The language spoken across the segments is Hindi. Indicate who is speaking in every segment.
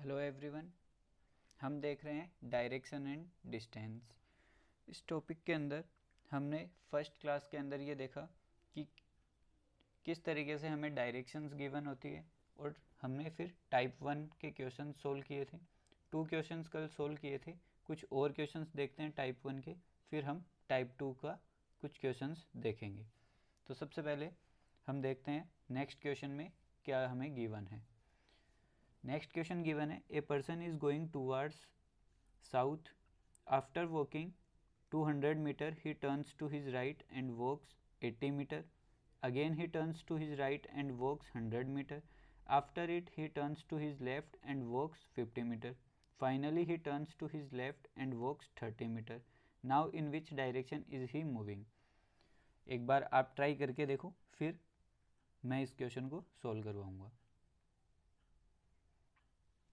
Speaker 1: हेलो एवरीवन, हम देख रहे हैं डायरेक्शन एंड डिस्टेंस। इस टॉपिक के अंदर हमने फर्स्ट क्लास के अंदर ये देखा कि किस तरीके से हमें डायरेक्शंस गिवन होती है और हमने फिर टाइप 1 के क्वेश्चन सोल्व किए थे। 2 क्वेश्चंस कल सोल्व किए थे, कुछ और क्वेश्चंस देखते हैं टाइप 1 के, फिर हम टाइप 2 का कुछ क्वेश्चंस देखेंगे। तो सबसे पहले हम देखते हैं नेक्स्ट क्वेश्चन में क्या हमें गिवन है। नेक्स्ट क्वेश्चन गिवन है, a person is going towards south after walking 200 metre he turns to his right and walks 80 metre, again he turns to his right and walks 100 metre, after it he turns to his left and walks 50 metre, finally he turns to his left and walks 30 metre. Now in which direction is he moving. एक बार आप ट्राई करके देखो, फिर मैं इस क्वेश्चन को सोल्व करवाऊंगा।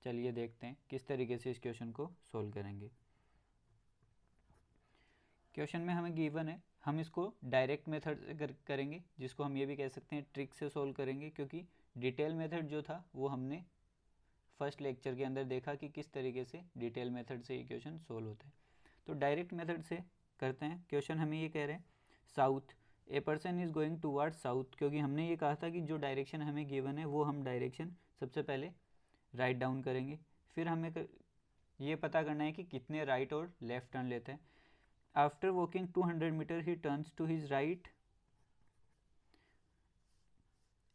Speaker 1: चलिए देखते हैं किस तरीके से इस क्वेश्चन को सोल्व करेंगे। क्वेश्चन में हमें गिवन है, हम इसको डायरेक्ट मेथड से करेंगे, जिसको हम ये भी कह सकते हैं ट्रिक से सोल्व करेंगे, क्योंकि डिटेल मेथड जो था वो हमने फर्स्ट लेक्चर के अंदर देखा कि किस तरीके से डिटेल मेथड से ये क्वेश्चन सोल्व होता है। तो डायरेक्ट मेथड से करते हैं। क्वेश्चन हमें ये कह रहे हैं south, A person is going toward south, क्योंकि हमने ये कहा था कि जो डायरेक्शन हमें गिवन है वो हम डायरेक्शन सबसे पहले राइट डाउन करेंगे, फिर हमें ये पता करना है कि कितने राइट और लेफ्ट टर्न लेते हैं। After walking 200 metre he turns to his right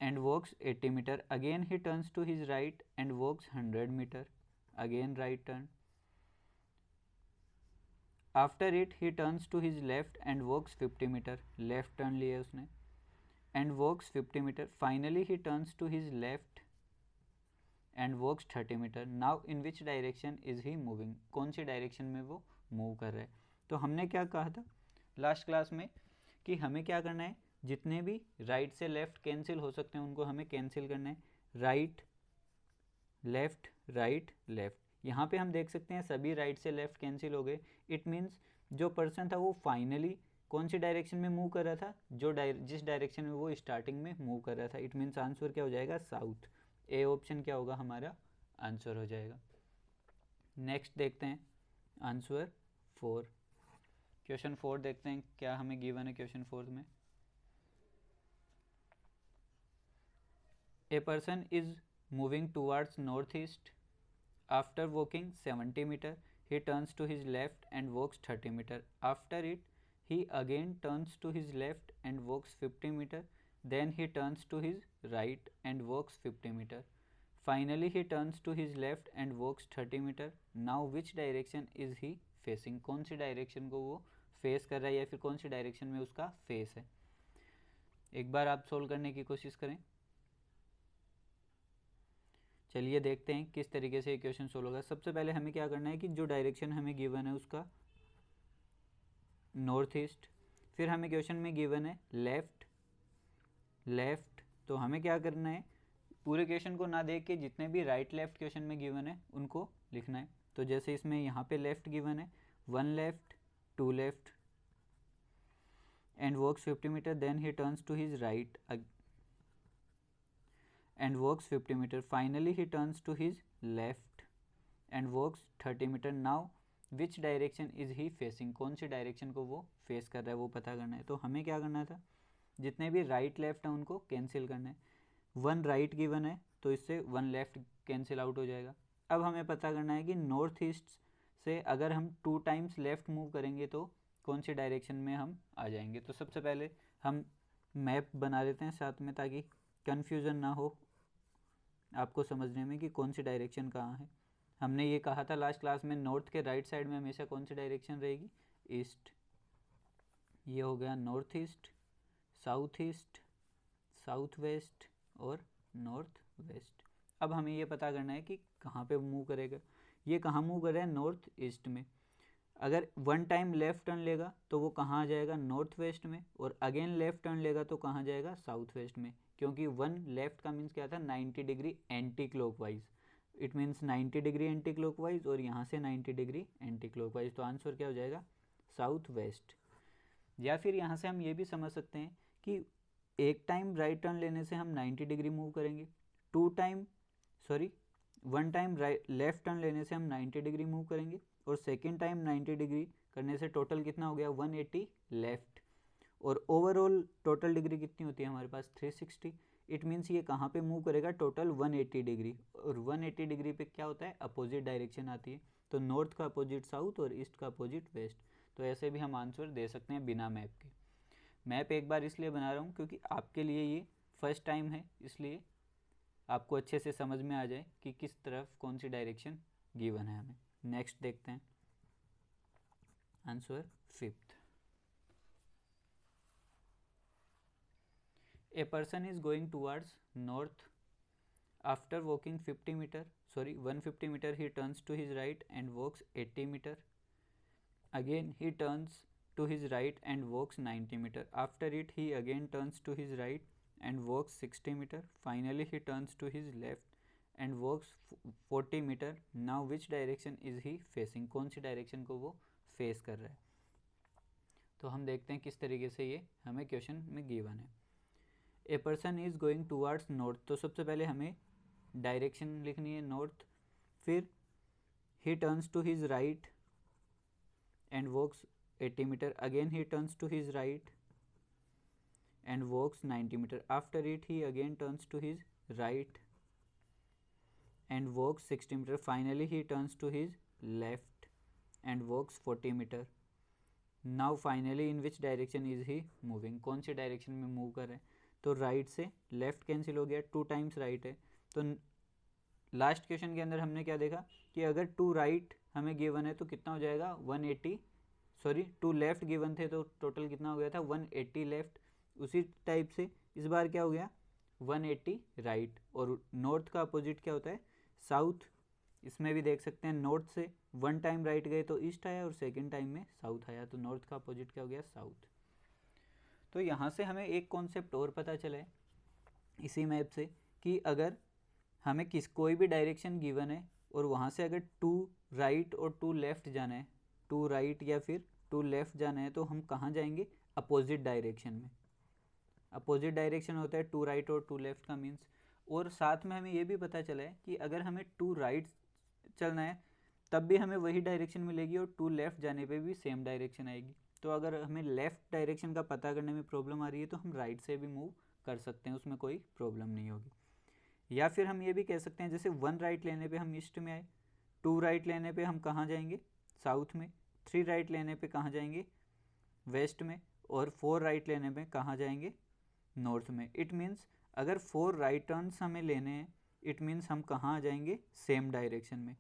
Speaker 1: and walks 80 metre, again he turns to his right and walks 100 metre, again right turn, after it he turns to his left and walks 50 metre, left turn लिया उसने, and walks 50 metre, finally he turns to his left and walks 30 metre. Now in which direction is he moving, कौन सी डायरेक्शन में वो मूव कर रहा है। तो हमने क्या कहा था लास्ट क्लास में कि हमें क्या करना है, जितने भी राइट से लेफ्ट कैंसिल हो सकते हैं उनको हमें कैंसिल करना है। राइट लेफ्ट राइट लेफ्ट, यहाँ पे हम देख सकते हैं सभी राइट से लेफ्ट कैंसिल हो गए। इट मीन्स जो पर्सन था वो फाइनली कौन सी डायरेक्शन में मूव कर रहा था, जिस डायरेक्शन में वो स्टार्टिंग में मूव कर रहा था। इट मीन्स आंसर क्या हो जाएगा, साउथ। ए ऑप्शन क्या होगा, हमारा आंसर हो जाएगा। नेक्स्ट देखते हैं आंसर 4। क्वेश्चन 4 देखते हैं क्या हमें गिवन है क्वेश्चन 4 में। A person is moving towards north east after walking 70 metre he turns to his left and walks 30 meter, after it he again turns to his left and walks 50 meter, then he turns to his right and walks 50 meter, finally he turns to his left and walks 30 meter. now which direction is he facing, कौन सी डायरेक्शन को वो फेस कर रहा है या फिर कौन सी डायरेक्शन में उसका फेस है। एक बार आप सोल्व करने की कोशिश करें। चलिए देखते हैं किस तरीके से ये क्वेश्चन सोल्व होगा। सबसे पहले हमें क्या करना है कि जो डायरेक्शन हमें गिवन है उसका नॉर्थ ईस्ट, फिर हमें क्वेश्चन में गिवन है लेफ्ट लेफ्ट, तो हमें क्या करना है, पूरे क्वेश्चन को ना देख के जितने भी राइट लेफ्ट क्वेश्चन में गिवन है उनको लिखना है। तो जैसे इसमें यहाँ पे लेफ्ट गिवन है, 1 left 2 left and walks 50 metre, then he turns to his right and walks 50 meter, finally he turns to his left and walks 30 meter. now which direction is he facing, कौन सी डायरेक्शन को वो फेस कर रहा है वो पता करना है। तो हमें क्या करना था, जितने भी राइट लेफ्ट हैं उनको कैंसिल करना है। 1 राइट गिवन है तो इससे 1 लेफ्ट कैंसिल आउट हो जाएगा। अब हमें पता करना है कि नॉर्थ ईस्ट से अगर हम 2 टाइम्स लेफ्ट मूव करेंगे तो कौन सी डायरेक्शन में हम आ जाएंगे। तो सबसे पहले हम मैप बना लेते हैं साथ में, ताकि कन्फ्यूज़न ना हो आपको समझने में कि कौन सी डायरेक्शन कहाँ है। हमने ये कहा था लास्ट क्लास में, नॉर्थ के राइट साइड में हमेशा कौन सी डायरेक्शन रहेगी, ईस्ट। ये हो गया नॉर्थ ईस्ट, साउथ वेस्ट और नॉर्थ वेस्ट। अब हमें ये पता करना है कि कहाँ पे मूव करेगा। ये कहाँ मूव कर रहा है, नॉर्थ ईस्ट में। अगर 1 टाइम लेफ्ट टर्न लेगा तो वो कहाँ आ जाएगा, नॉर्थ वेस्ट में, और अगेन लेफ्ट टर्न लेगा तो कहाँ जाएगा, साउथ वेस्ट में। क्योंकि 1 लेफ्ट का मीन्स क्या था, 90 degree anti clockwise. It means 90 degree anti clockwise और यहाँ से 90 डिग्री एंटी क्लॉकवाइज। तो आंसर क्या हो जाएगा, साउथ वेस्ट। या फिर यहाँ से हम ये भी समझ सकते हैं कि एक टाइम राइट टर्न लेने से हम 90 डिग्री मूव करेंगे, 2 time one time left turn लेने से हम 90 डिग्री मूव करेंगे और सेकेंड टाइम 90 डिग्री करने से टोटल कितना हो गया 180 लेफ्ट, और ओवरऑल टोटल डिग्री कितनी होती है हमारे पास 360। इट मीन्स ये कहाँ पे मूव करेगा टोटल 180 डिग्री, और 180 डिग्री पे क्या होता है अपोजिट डायरेक्शन आती है, तो नॉर्थ का अपोजिट साउथ और ईस्ट का अपोजिट वेस्ट। तो ऐसे भी हम आंसर दे सकते हैं बिना मैप के। मैप एक बार इसलिए बना रहा हूँ क्योंकि आपके लिए ये फर्स्ट टाइम है, इसलिए आपको अच्छे से समझ में आ जाए कि किस तरफ कौन सी डायरेक्शन गिवन है हमें। नेक्स्ट देखते हैं answer 5th। A person is going towards north. After walking 150 meter, he turns to his right and walks 80 meter. Again, he turns to his right and walks 90 meter. After it, he again turns to his right and walks 60 meter. Finally, he turns to his left and walks 40 meter. Now, which direction is he facing? कौन सी डायरेक्शन को वो फेस कर रहा है? तो हम देखते हैं किस तरीके से ये हमें क्वेश्चन में गिवन है। A person is going towards north, तो सबसे पहले हमें डायरेक्शन लिखनी है नॉर्थ, फिर he turns to his right and walks 80 metre, again he turns to his right and walks 90 metre, after it he again turns to his right and walks 60 metre, finally he turns to his left and walks 40 metre. Now finally in which direction is he moving, कौन सी डायरेक्शन में मूव कर रहे हैं? तो राइट से लेफ्ट कैंसिल हो गया, 2 टाइम्स राइट है, तो लास्ट क्वेश्चन के अंदर हमने क्या देखा कि अगर 2 राइट हमें गिवन है तो कितना हो जाएगा 2 लेफ्ट गिवन थे तो टोटल कितना हो गया था 180 लेफ्ट। उसी टाइप से इस बार क्या हो गया 180 राइट, और नॉर्थ का अपोजिट क्या होता है साउथ। इसमें भी देख सकते हैं नॉर्थ से 1 टाइम राइट गए तो ईस्ट आया और सेकेंड टाइम में साउथ आया, तो नॉर्थ का अपोजिट क्या हो गया साउथ। तो यहाँ से हमें एक कॉन्सेप्ट और पता चला है इसी मैप से कि अगर हमें कोई भी डायरेक्शन गिवन है और वहाँ से अगर 2 राइट और 2 लेफ़्ट जाना है, 2 राइट या फिर 2 लेफ़्ट जाना है, तो हम कहाँ जाएंगे अपोजिट डायरेक्शन में। अपोजिट डायरेक्शन होता है 2 राइट और 2 लेफ़्ट का मीन्स। और साथ में हमें ये भी पता चला है कि अगर हमें 2 राइट चलना है तब भी हमें वही डायरेक्शन मिलेगी और 2 लेफ़्ट जाने पे भी सेम डायरेक्शन आएगी। तो अगर हमें लेफ़्ट डायरेक्शन का पता करने में प्रॉब्लम आ रही है तो हम राइट से भी मूव कर सकते हैं, उसमें कोई प्रॉब्लम नहीं होगी। या फिर हम ये भी कह सकते हैं जैसे 1 राइट लेने पे हम ईस्ट में आए, 2 राइट लेने पे हम कहाँ जाएंगे साउथ में, 3 राइट लेने पे कहाँ जाएंगे वेस्ट में, और 4 राइट लेने पे कहाँ जाएंगे नॉर्थ में। इट मीन्स अगर 4 राइट टर्न्स हमें लेने हैं इट मीन्स हम कहाँ आ जाएंगे सेम डायरेक्शन में।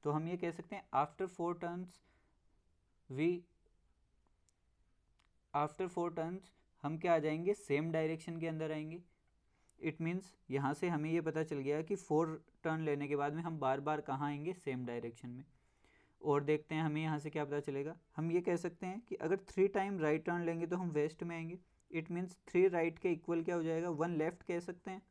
Speaker 1: तो हम ये कह सकते हैं आफ्टर 4 टर्न्स हम क्या आ जाएंगे सेम डायरेक्शन के अंदर आएंगे। इट मीन्स यहाँ से हमें ये पता चल गया कि 4 टर्न लेने के बाद में हम बार बार कहाँ आएंगे सेम डायरेक्शन में। और देखते हैं हमें यहाँ से क्या पता चलेगा, हम ये कह सकते हैं कि अगर 3 टाइम राइट टर्न लेंगे तो हम वेस्ट में आएंगे। इट मीन्स 3 राइट के इक्वल क्या हो जाएगा 1 लेफ्ट कह सकते हैं,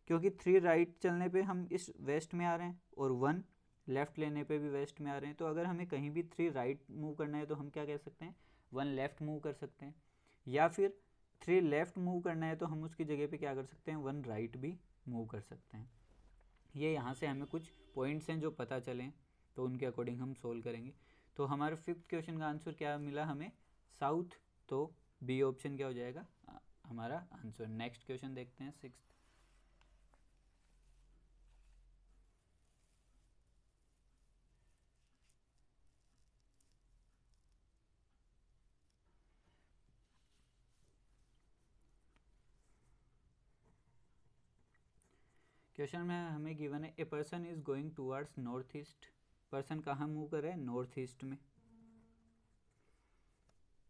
Speaker 1: क्योंकि 3 राइट चलने पे हम इस वेस्ट में आ रहे हैं और 1 लेफ़्ट लेने पे भी वेस्ट में आ रहे हैं। तो अगर हमें कहीं भी 3 राइट मूव करना है तो हम क्या कह सकते हैं 1 लेफ़्ट मूव कर सकते हैं, या फिर 3 लेफ़्ट मूव करना है तो हम उसकी जगह पे क्या कर सकते हैं 1 राइट भी मूव कर सकते हैं। ये यहाँ से हमें कुछ पॉइंट्स हैं जो पता चलें तो उनके अकॉर्डिंग हम सोल्व करेंगे। तो हमारे 5th क्वेश्चन का आंसर क्या मिला हमें साउथ, तो बी ऑप्शन क्या हो जाएगा हमारा आंसर। नेक्स्ट क्वेश्चन देखते हैं 6th। क्वेश्चन में हमें गिवन है a person is going towards north east, person कहाँ मूव कर रहा है नॉर्थ ईस्ट में।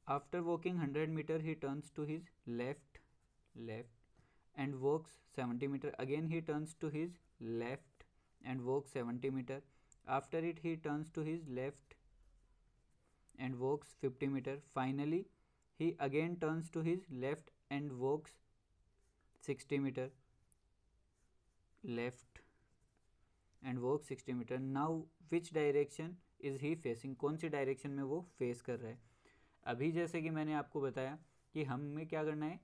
Speaker 1: After walking 100 metre he turns to his left and walks 70 metre, again he turns to his left and walks 70 metre, after it he turns to his left and walks 50 metre, finally he again turns to his left and walks 60 metre left and walk 60 metre. Now which direction is he facing, कौन सी डायरेक्शन में वो फेस कर रहा है। अभी जैसे कि मैंने आपको बताया कि हमें क्या करना है,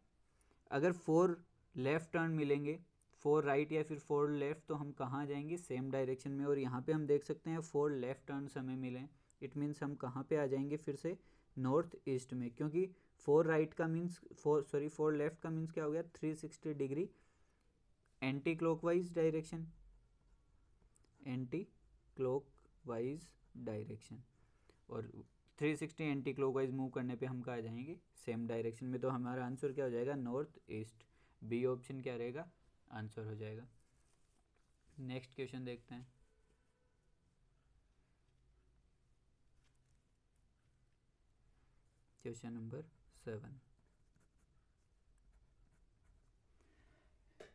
Speaker 1: अगर 4 लेफ़्ट टर्न मिलेंगे फोर राइट या फिर फोर लेफ्ट, तो हम कहाँ जाएंगे, सेम डायरेक्शन में। और यहाँ पे हम देख सकते हैं फोर लेफ्ट टर्न्स हमें मिले, इट मीन्स हम कहाँ पे आ जाएंगे फिर से नॉर्थ ईस्ट में, क्योंकि फोर राइट का मीन्स फोर लेफ्ट का मीन्स क्या हो गया, 360 degree anti clockwise direction, anti clockwise direction. और 360 एंटी क्लॉकवाइज मूव करने पे हम कहाँ आ जाएंगे, सेम डायरेक्शन में। तो हमारा आंसर क्या हो जाएगा, नॉर्थ ईस्ट। बी ऑप्शन क्या रहेगा, आंसर हो जाएगा। नेक्स्ट क्वेश्चन देखते हैं। क्वेश्चन नंबर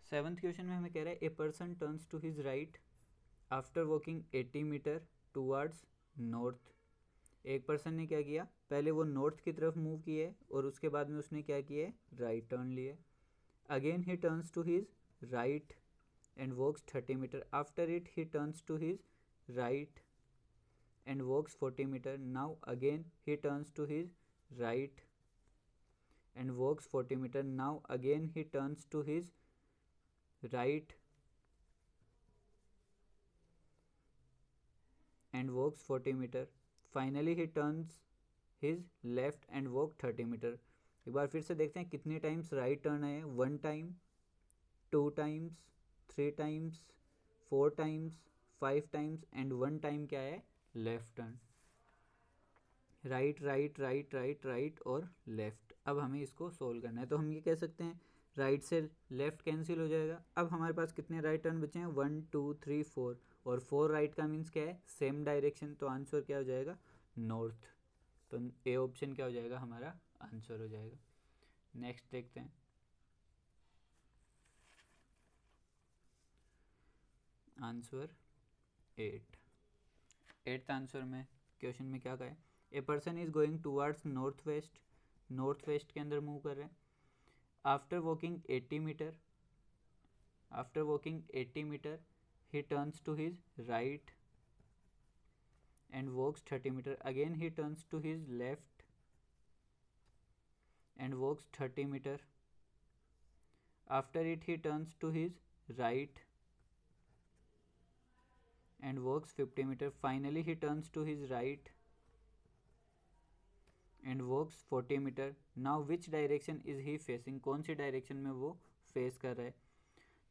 Speaker 1: 7th क्वेश्चन में हमें कह रहा है a person turns to his right after walking 80 metre towards north. एक पर्सन ने क्या किया, पहले वो नॉर्थ की तरफ मूव किए और उसके बाद में उसने क्या किया, राइट टर्न लिए। Again he turns to his right and walks 30 meter. After it he turns to his right and walks 40 meter. Now again he turns to his right and walks 40 meter. Now again he turns to his right and walks 40 meter. Finally he turns his left and walk 30 meter. एक बार फिर से देखते हैं कितने टाइम्स राइट टर्न है, 1 time, 2 times, 3 times, 4 times, 5 times and 1 time क्या है, left turn. Right right right right right और लेफ्ट। अब हमें इसको सोल्व करना है, तो हम ये कह सकते हैं राइट से लेफ्ट कैंसिल हो जाएगा। अब हमारे पास कितने राइट टर्न बचे हैं, 1 2 3 4, और 4 राइट का मीन्स क्या है, सेम डायरेक्शन। तो आंसर क्या हो जाएगा, नॉर्थ। तो ए ऑप्शन क्या हो जाएगा, हमारा आंसर हो जाएगा। नेक्स्ट देखते हैं। आंसर 8th आंसर में क्वेश्चन में क्या कहा है, a person is going towards north west, north west के अंदर मूव कर रहे हैं। After walking 80 metre, after walking 80 metre he turns to his right and walks 30 metre. Again he turns to his left and walks 30 meter. After it he turns to his right and walks 50 meter. Finally he turns to his right and walks 40 meter. Now which direction is he facing? कौन सी डायरेक्शन में वो फेस कर रहा है?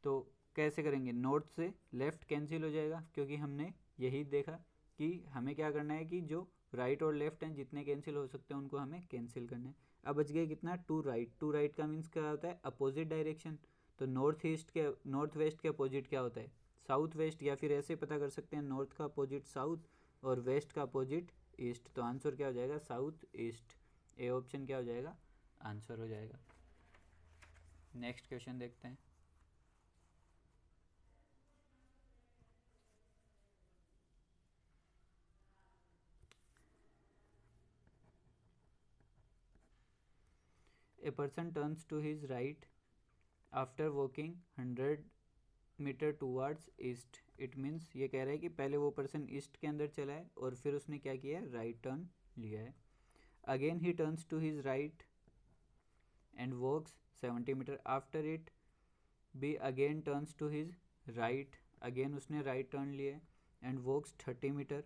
Speaker 1: तो कैसे करेंगे, नॉर्थ से लेफ्ट कैंसिल हो जाएगा, क्योंकि हमने यही देखा कि हमें क्या करना है कि जो राइट और लेफ्ट हैं जितने कैंसिल हो सकते हैं उनको हमें कैंसिल करना है। अब बच गया कितना, टू राइट। टू राइट का मीन्स क्या होता है, अपोजिट डायरेक्शन। तो नॉर्थ ईस्ट के, नॉर्थ वेस्ट के अपोजिट क्या होता है, साउथ वेस्ट, या फिर ऐसे पता कर सकते हैं नॉर्थ का अपोजिट साउथ और वेस्ट का अपोजिट ईस्ट। तो आंसर क्या हो जाएगा, साउथ ईस्ट। ए ऑप्शन क्या हो जाएगा, आंसर हो जाएगा। नेक्स्ट क्वेश्चन देखते हैं। A person turns to his right after walking 100 metre towards east. It means ये कह रहा है कि पहले वो पर्सन ईस्ट के अंदर चला है और फिर उसने क्या किया है, राइट टर्न लिया है। Again he turns to his right and walks 70 metre. After it be again turns to his right, अगेन उसने राइट टर्न लिया है and walks 30 metre.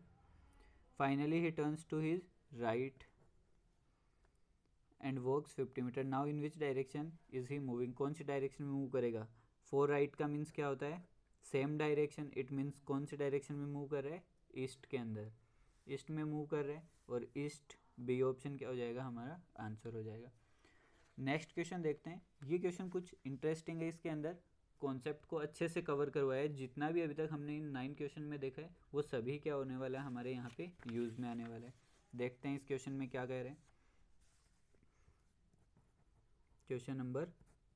Speaker 1: Finally he turns to his right and walks 50 metre. Now in which direction is he moving? कौन सी डायरेक्शन में मूव करेगा? फोर राइट का मीन्स क्या होता है, सेम डायरेक्शन। इट मीन्स कौन सी डायरेक्शन में मूव कर रहा है, ईस्ट के अंदर, ईस्ट में मूव कर रहा है। और ईस्ट, बी ऑप्शन क्या हो जाएगा, हमारा आंसर हो जाएगा। नेक्स्ट क्वेश्चन देखते हैं। ये क्वेश्चन कुछ इंटरेस्टिंग है, इसके अंदर कॉन्सेप्ट को अच्छे से कवर करवाया है। जितना भी अभी तक हमने इन 9 क्वेश्चन में देखा है वो सभी क्या होने वाला है, हमारे यहाँ पे यूज़ में आने वाला है। देखते हैं इस क्वेश्चन में क्या कह रहे हैं। क्वेश्चन नंबर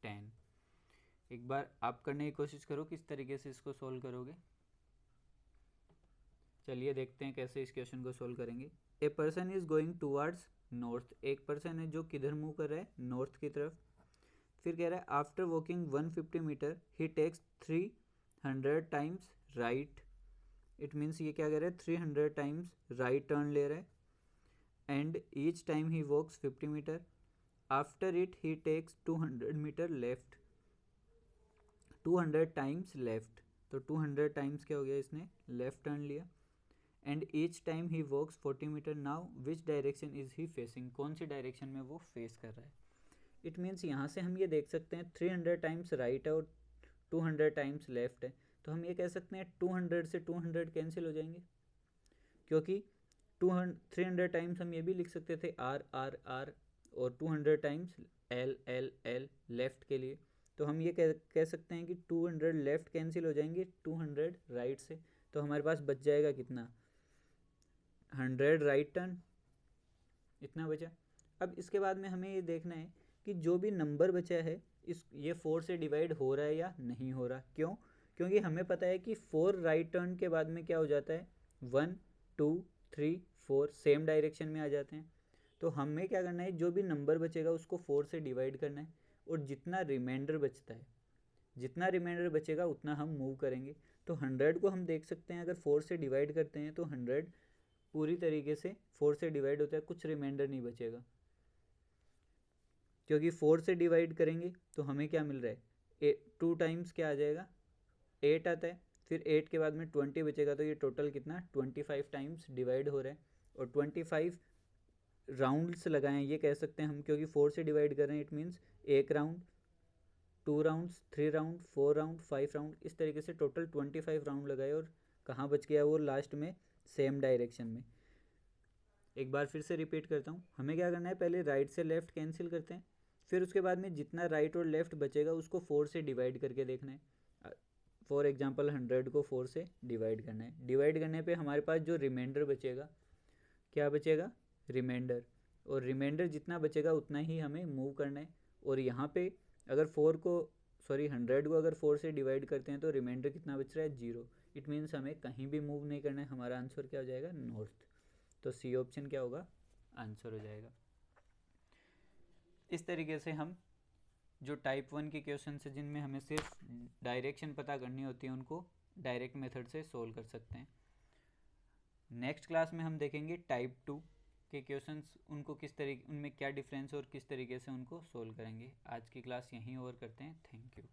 Speaker 1: 10, एक बार आप करने की कोशिश करो किस तरीके से इसको सोल्व करोगे। चलिए देखते हैं कैसे इस क्वेश्चन को सोल्व करेंगे। ए person is going towards north, एक पर्सन है जो किधर मूव कर रहा है, नॉर्थ की तरफ। फिर कह रहा है after walking 150 metre he takes 300 times right. It means ये क्या कह रहा है, 300 टाइम्स राइट टर्न ले रहा है and each time he walks 50 metre. After it he takes 200 metre left. 200 times left, तो 200 टाइम्स क्या हो गया, इसने लेफ्ट टर्न लिया। And each time he walks 40 metre, now which direction is he facing, कौन सी डायरेक्शन में वो फेस कर रहा है। इट मीन्स यहाँ से हम ये देख सकते हैं 300 टाइम्स राइट है और 200 टाइम्स लेफ्ट है, तो हम ये कह सकते हैं 200 से 200 कैंसिल हो जाएंगे, क्योंकि 300 टाइम्स हम ये भी लिख सकते थे आर आर आर, और 200 times L L L left के लिए, तो हम ये कह सकते हैं कि 200 लेफ्ट कैंसिल हो जाएंगे 200 राइट से, तो हमारे पास बच जाएगा कितना, 100 राइट टर्न, इतना बचा। अब इसके बाद में हमें ये देखना है कि जो भी नंबर बचा है इस ये 4 से डिवाइड हो रहा है या नहीं हो रहा, क्यों, क्योंकि हमें पता है कि 4 राइट टर्न के बाद में क्या हो जाता है, 1 2 3 4 सेम डायरेक्शन में आ जाते हैं। तो हमें क्या करना है, जो भी नंबर बचेगा उसको 4 से डिवाइड करना है, और जितना रिमाइंडर बचता है, जितना रिमाइंडर बचेगा उतना हम मूव करेंगे। तो 100 को हम देख सकते हैं अगर 4 से डिवाइड करते हैं तो 100 पूरी तरीके से 4 से डिवाइड होता है, कुछ रिमाइंडर नहीं बचेगा, क्योंकि 4 से डिवाइड करेंगे तो हमें क्या मिल रहा है, 2 टाइम्स क्या आ जाएगा, 8 आता है, फिर 8 के बाद में 20 बचेगा, तो ये टोटल कितना 25 टाइम्स डिवाइड हो रहा है। और 25 राउंड्स लगाए हैं ये कह सकते हैं हम, क्योंकि 4 से डिवाइड कर रहे हैं, it means 1 round, 2 rounds, 3 round, 4 round, 5 round, इस तरीके से टोटल 25 राउंड लगाए, और कहाँ बच गया वो लास्ट में सेम डायरेक्शन में। एक बार फिर से रिपीट करता हूँ, हमें क्या करना है, पहले राइट से लेफ्ट कैंसिल करते हैं, फिर उसके बाद में जितना राइट और लेफ्ट बचेगा उसको 4 से डिवाइड करके देखना है। फॉर एग्जांपल 100 को 4 से डिवाइड करना है, डिवाइड करने पे हमारे पास जो रिमाइंडर बचेगा, क्या बचेगा, रिमाइंडर, और रिमाइंडर जितना बचेगा उतना ही हमें मूव करना है। और यहाँ पे अगर 100 को अगर 4 से डिवाइड करते हैं तो रिमाइंडर कितना बच रहा है, 0। इट मीन्स हमें कहीं भी मूव नहीं करना है, हमारा आंसर क्या हो जाएगा, नॉर्थ। तो सी ऑप्शन क्या होगा, आंसर हो जाएगा। इस तरीके से हम जो टाइप 1 के क्वेश्चन है जिनमें हमें सिर्फ डायरेक्शन पता करनी होती है उनको डायरेक्ट मेथड से सोल्व कर सकते हैं। नेक्स्ट क्लास में हम देखेंगे टाइप 2 के क्वेश्चंस, उनको किस तरीके, उनमें क्या डिफरेंस और किस तरीके से उनको सोल्व करेंगे। आज की क्लास यहीं ओवर करते हैं, थैंक यू।